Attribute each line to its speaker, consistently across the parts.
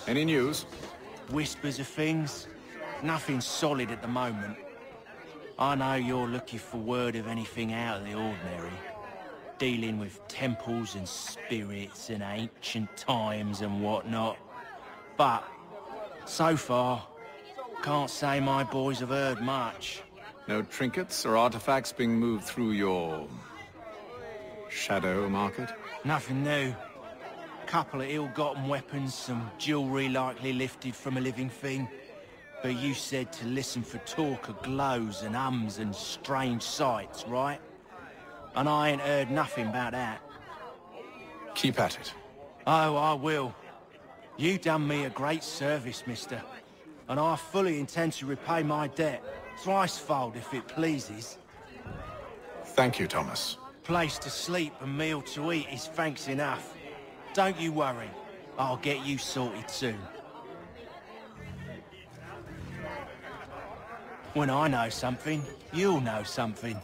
Speaker 1: Any news?
Speaker 2: Whispers of things. Nothing solid at the moment. I know you're looking for word of anything out of the ordinary. Dealing with temples and spirits and ancient times and whatnot. But, so far, can't say my boys have heard much.
Speaker 1: No trinkets or artifacts being moved through your... shadow market?
Speaker 2: Nothing new. Couple of ill-gotten weapons, some jewelry likely lifted from a living thing. But you said to listen for talk of glows and ums and strange sights, right? And I ain't heard nothing about that.
Speaker 1: Keep at it.
Speaker 2: Oh, I will. You done me a great service, mister. And I fully intend to repay my debt. Thricefold, if it pleases.
Speaker 1: Thank you, Thomas.
Speaker 2: Place to sleep and meal to eat is thanks enough. Don't you worry. I'll get you sorted soon. When I know something, you'll know something.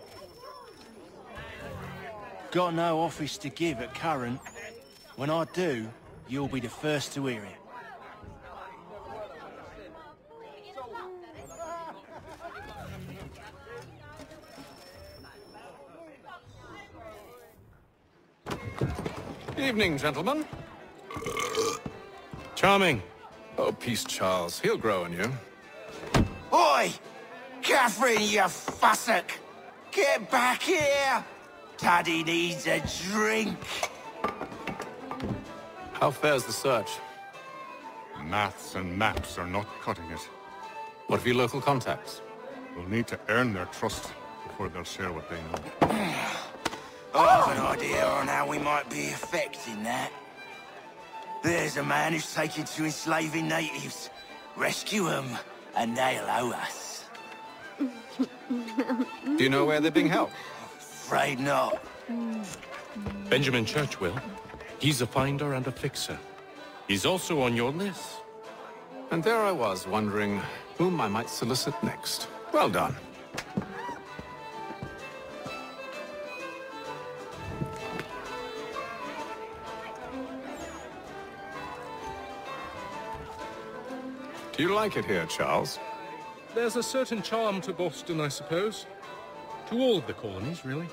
Speaker 2: Got no office to give at current. When I do, you'll be the first to hear it.
Speaker 1: Evening, gentlemen.
Speaker 3: Charming.
Speaker 1: Oh, peace, Charles. He'll grow on you.
Speaker 2: Oi! Catherine, you fussock! Get back here! Taddy needs a drink.
Speaker 1: How fares the search?
Speaker 3: Maths and maps are not cutting it.
Speaker 1: What of your local contacts?
Speaker 3: We'll need to earn their trust before they'll share what they know.
Speaker 2: I have an idea on how we might be affecting that. There's a man who's taken to enslaving natives. Rescue them, and they'll owe us.
Speaker 1: Do you know where they're being held?
Speaker 2: Afraid not.
Speaker 4: Benjamin Church will. He's a finder and a fixer. He's also on your list.
Speaker 1: And there I was, wondering whom I might solicit next. Well done. Do you like it here, Charles?
Speaker 4: There's a certain charm to Boston, I suppose. To all of the colonies, really.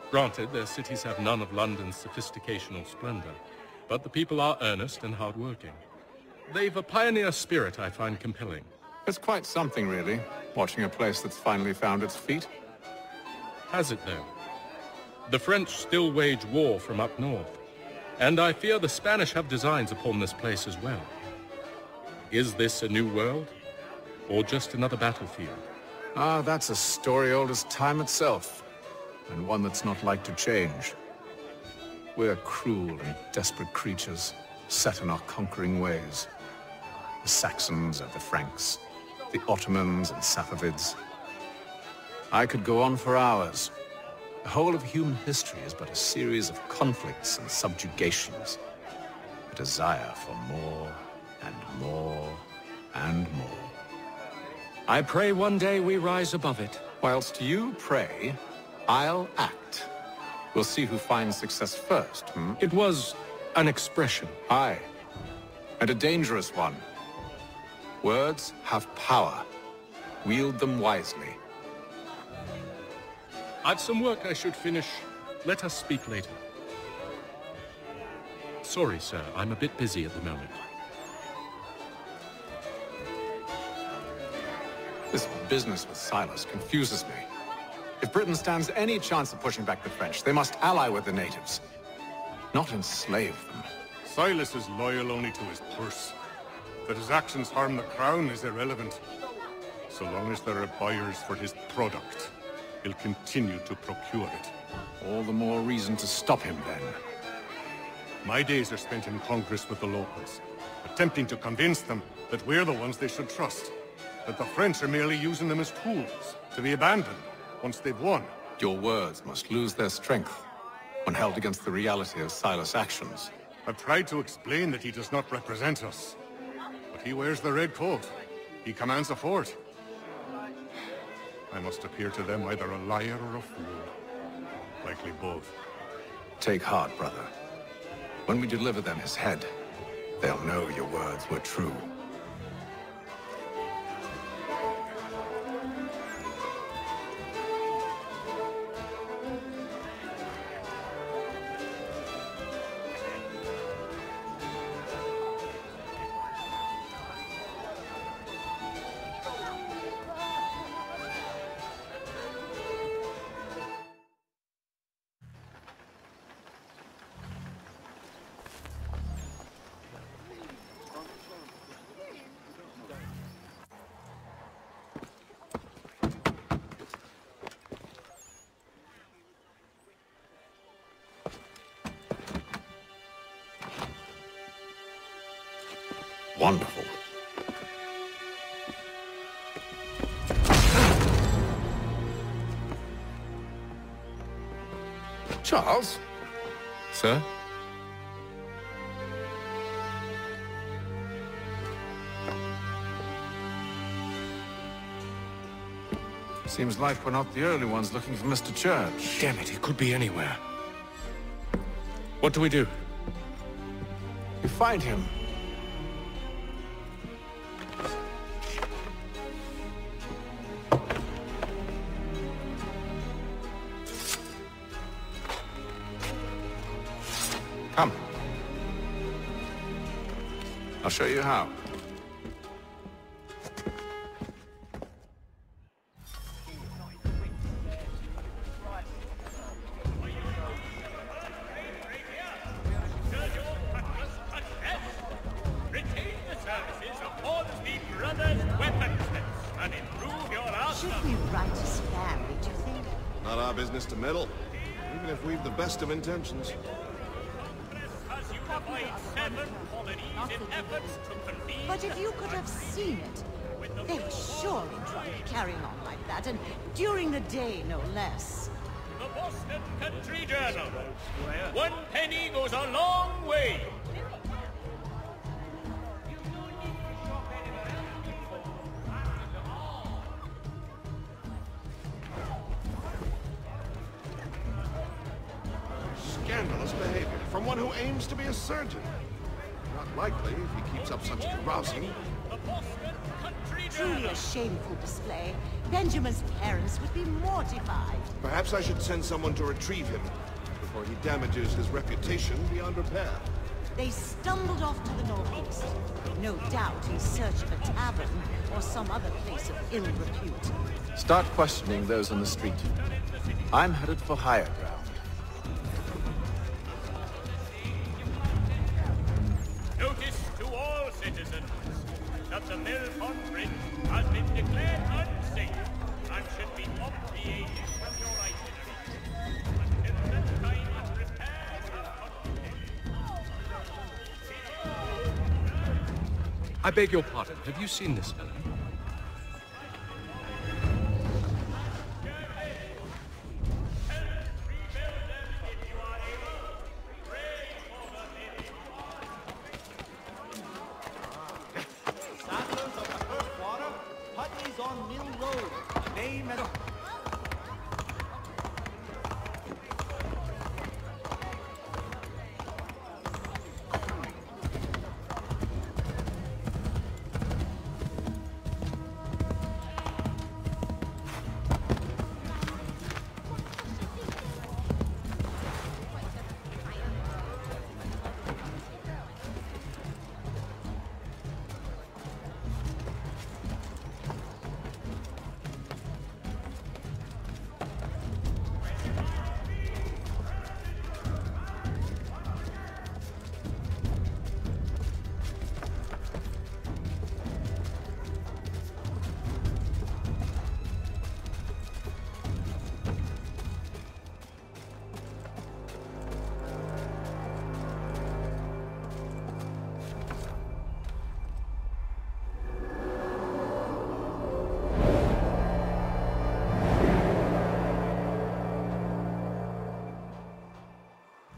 Speaker 4: Granted, their cities have none of London's sophistication or splendor, but the people are earnest and hardworking. They've a pioneer spirit I find compelling.
Speaker 1: It's quite something, really, watching a place that's finally found its feet.
Speaker 4: Has it, though? The French still wage war from up north, and I fear the Spanish have designs upon this place as well. Is this a new world, or just another battlefield?
Speaker 1: Ah, that's a story old as time itself, and one that's not like to change. We're cruel and desperate creatures, set in our conquering ways. The Saxons and the Franks, the Ottomans and Safavids. I could go on for hours. The whole of human history is but a series of conflicts and subjugations. A desire for more and more and more.
Speaker 4: I pray one day we rise above it.
Speaker 1: Whilst you pray, I'll act. We'll see who finds success first, hmm?
Speaker 4: It was an expression.
Speaker 1: Aye, and a dangerous one. Words have power. Wield them wisely.
Speaker 4: I've some work I should finish. Let us speak later. Sorry, sir. I'm a bit busy at the moment.
Speaker 1: This business with Silas confuses me. If Britain stands any chance of pushing back the French, they must ally with the natives, not enslave them.
Speaker 3: Silas is loyal only to his purse. That his actions harm the crown is irrelevant. So long as there are buyers for his product, he'll continue to procure it.
Speaker 1: All the more reason to stop him, then.
Speaker 3: My days are spent in Congress with the locals, attempting to convince them that we're the ones they should trust. That the French are merely using them as tools, to be abandoned once they've won.
Speaker 1: Your words must lose their strength when held against the reality of Silas' actions.
Speaker 3: I've tried to explain that he does not represent us. But he wears the red coat. He commands a fort. I must appear to them either a liar or a fool. Likely both.
Speaker 1: Take heart, brother. When we deliver them his head, They'll know your words were true. Wonderful. Charles?
Speaker 4: Sir?
Speaker 1: Seems like we're not the only ones looking for Mr. Church.
Speaker 4: Damn it, he could be anywhere. What do we do?
Speaker 1: You find him. Come. I'll show you how.
Speaker 5: Should we write a spam, do you think?
Speaker 6: Not our business to meddle, even if we've the best of intentions.
Speaker 5: But if you could have seen it, they were surely drunk carrying on like that, and during the day, no less.
Speaker 7: The Boston Country Journal. 1 penny goes a long way.
Speaker 6: Scandalous behavior from one who aims to be a surgeon. Not likely if he keeps up such carousing.
Speaker 7: The Boston Country
Speaker 5: Truly
Speaker 7: Journal.
Speaker 5: a shameful display. Benjamin's parents would be mortified.
Speaker 6: Perhaps I should send someone to retrieve him before he damages his reputation beyond repair.
Speaker 5: They stumbled off to the northeast, no doubt in search of a tavern or some other place of ill repute.
Speaker 1: Start questioning those on the street. I'm headed for higher ground.
Speaker 7: Notice to all citizens that the Milford Bridge has been declared unsafe and should be obviated from your itinerary until the time of repairs are completed.
Speaker 4: I beg your pardon. Have you seen this fellow?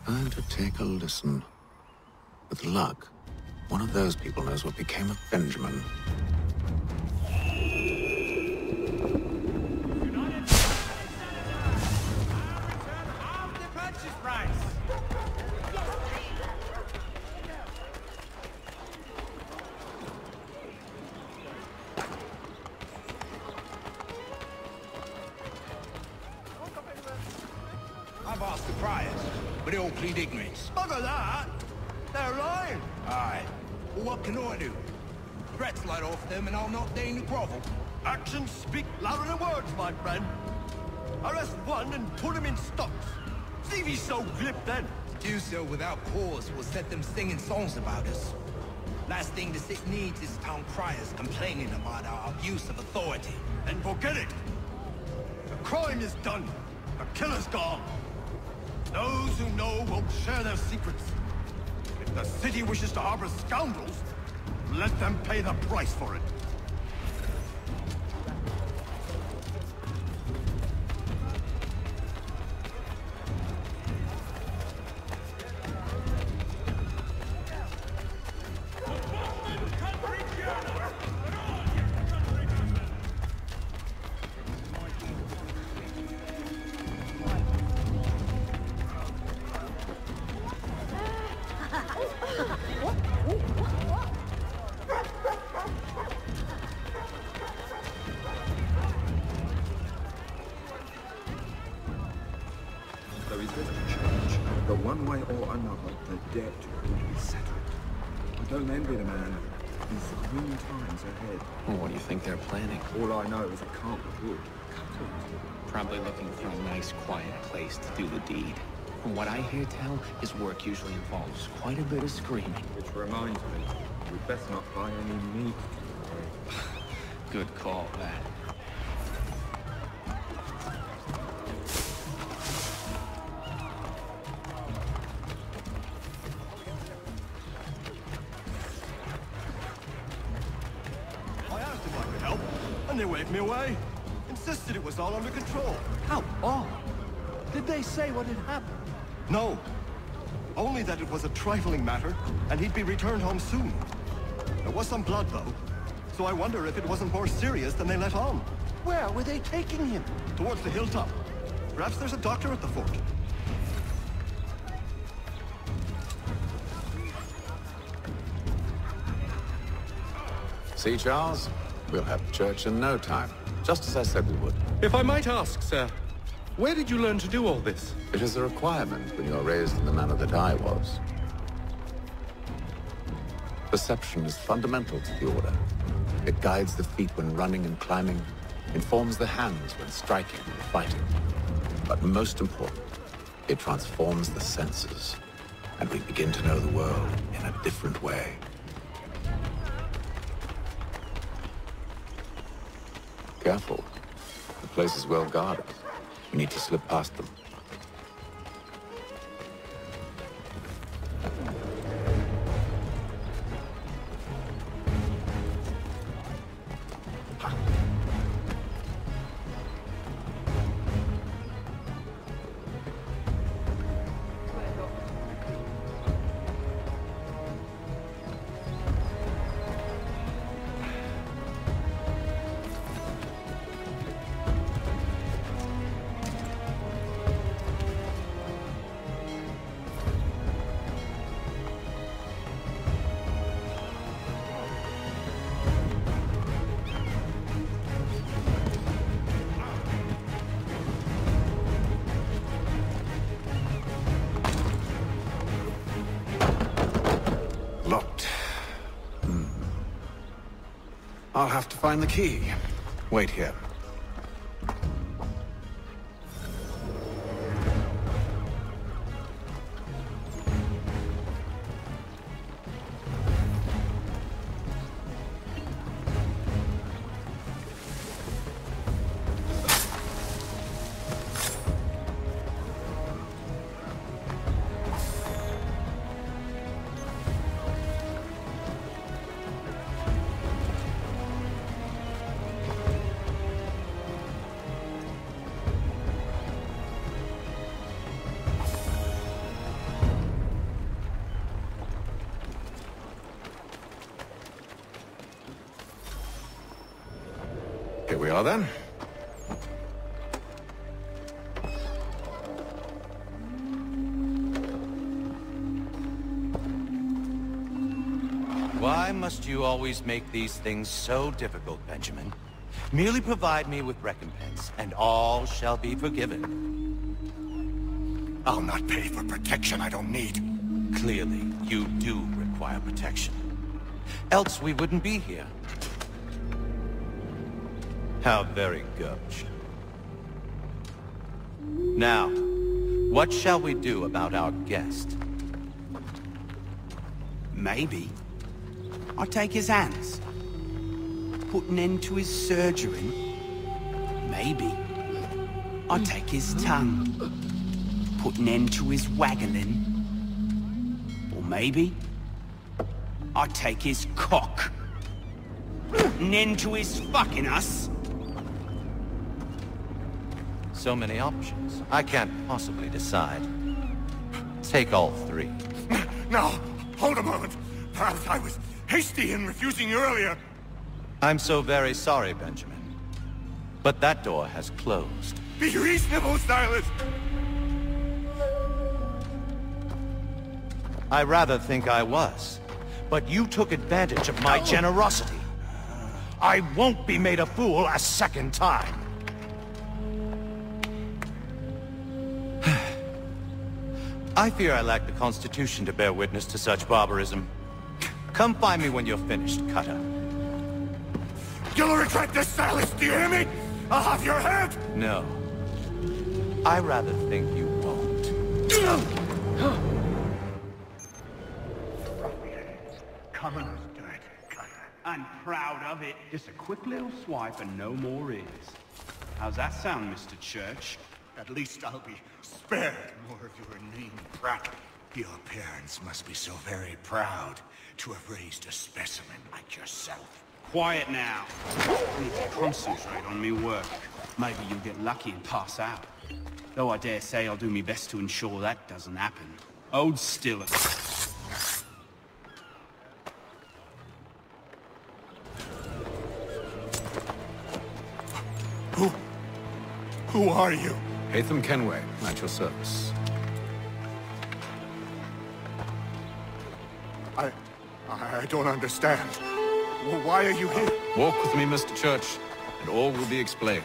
Speaker 1: Time to take a listen. With luck, one of those people knows what became of Benjamin.
Speaker 8: I've asked the criers, but they all plead ignorance.
Speaker 9: Bugger that! They're lying!
Speaker 8: Aye. Well, what can I do? Threats light off them and I'll not deign to grovel.
Speaker 9: Actions speak louder than words, my friend. Arrest one and put him in stocks. See if he's so glib then.
Speaker 8: To do so without cause will set them singing songs about us. Last thing the city needs is town criers complaining about our abuse of authority.
Speaker 9: Then forget it. The crime is done. The killer's gone. Those who know won't share their secrets. If the city wishes to harbor scoundrels, let them pay the price for it.
Speaker 10: Though he's with the church, but one way or another, the debt will be settled. I don't envy the man. He's green times ahead.
Speaker 11: Well, what do you think they're planning?
Speaker 10: All I know is it can't be good.
Speaker 11: Probably looking for a nice, quiet place to do the deed. From what I hear tell, his work usually involves quite a bit of screaming.
Speaker 10: Which reminds me, we'd best not buy any meat.
Speaker 11: Good call, that.
Speaker 9: I asked if I could help, and they waved me away. Insisted it was all under control.
Speaker 12: How odd. Did they say what had happened?
Speaker 9: No. Only that it was a trifling matter, and he'd be returned home soon. There was some blood, though, so I wonder if it wasn't more serious than they let on.
Speaker 12: Where were they taking him?
Speaker 9: Towards the hilltop. Perhaps there's a doctor at the fort.
Speaker 1: See, Charles? We'll have church in no time, just as I said we would.
Speaker 4: If I might ask, sir, where did you learn to do all this?
Speaker 1: It is a requirement when you are raised in the manner that I was. Perception is fundamental to the Order. It guides the feet when running and climbing, informs the hands when striking and fighting. But most important, it transforms the senses, and we begin to know the world in a different way. Careful. The place is well guarded. We need to slip past them. Locked. I'll have to find the key. Wait here. Here we are, then.
Speaker 13: Why must you always make these things so difficult, Benjamin? Merely provide me with recompense, and all shall be forgiven.
Speaker 9: I'll not pay for protection I don't need.
Speaker 13: Clearly, you do require protection. Else we wouldn't be here. How very gauche. Now, what shall we do about our guest?
Speaker 14: Maybe I'll take his hands. Put an end to his surgery. Maybe I'll take his tongue. Put an end to his waggling. Or maybe I'll take his cock. Put an end to his fucking us.
Speaker 13: So many options. I can't possibly decide. Take all three.
Speaker 9: Now, hold a moment. Perhaps I was hasty in refusing you earlier.
Speaker 13: I'm so very sorry, Benjamin. But that door has closed.
Speaker 9: Be reasonable, Silas!
Speaker 13: I rather think I was. But you took advantage of my generosity. I won't be made a fool a second time. I fear I lack the constitution to bear witness to such barbarism. Come find me when you're finished, Cutter.
Speaker 9: You'll regret this, Silas, do you hear me? I'll have your head!
Speaker 13: No. I rather think you won't.
Speaker 14: Commoners do it. I'm proud of it. Just a quick little swipe and no more is. How's that sound, Mr. Church?
Speaker 9: At least I'll be spared more of your name, Pratt. Your parents must be so very proud to have raised a specimen like yourself.
Speaker 14: Quiet now. I need to concentrate on me work. Maybe you'll get lucky and pass out. Though I dare say I'll do my best to ensure that doesn't happen. Hold still.
Speaker 9: Who are you?
Speaker 1: Hatham Kenway, at your service.
Speaker 9: I don't understand. Why are you here?
Speaker 1: Walk with me, Mr. Church, and all will be explained.